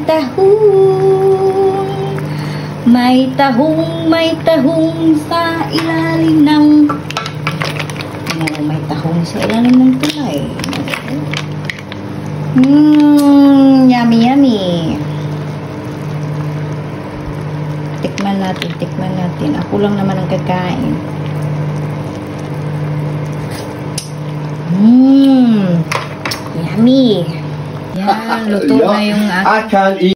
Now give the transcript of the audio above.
tahong. May tahong sa ilalim ng... may tahong sa ilalim ng tulay. Yummy, yummy. Tikman natin. Ako lang naman ang kakain. Yummy. Yan, luto na yung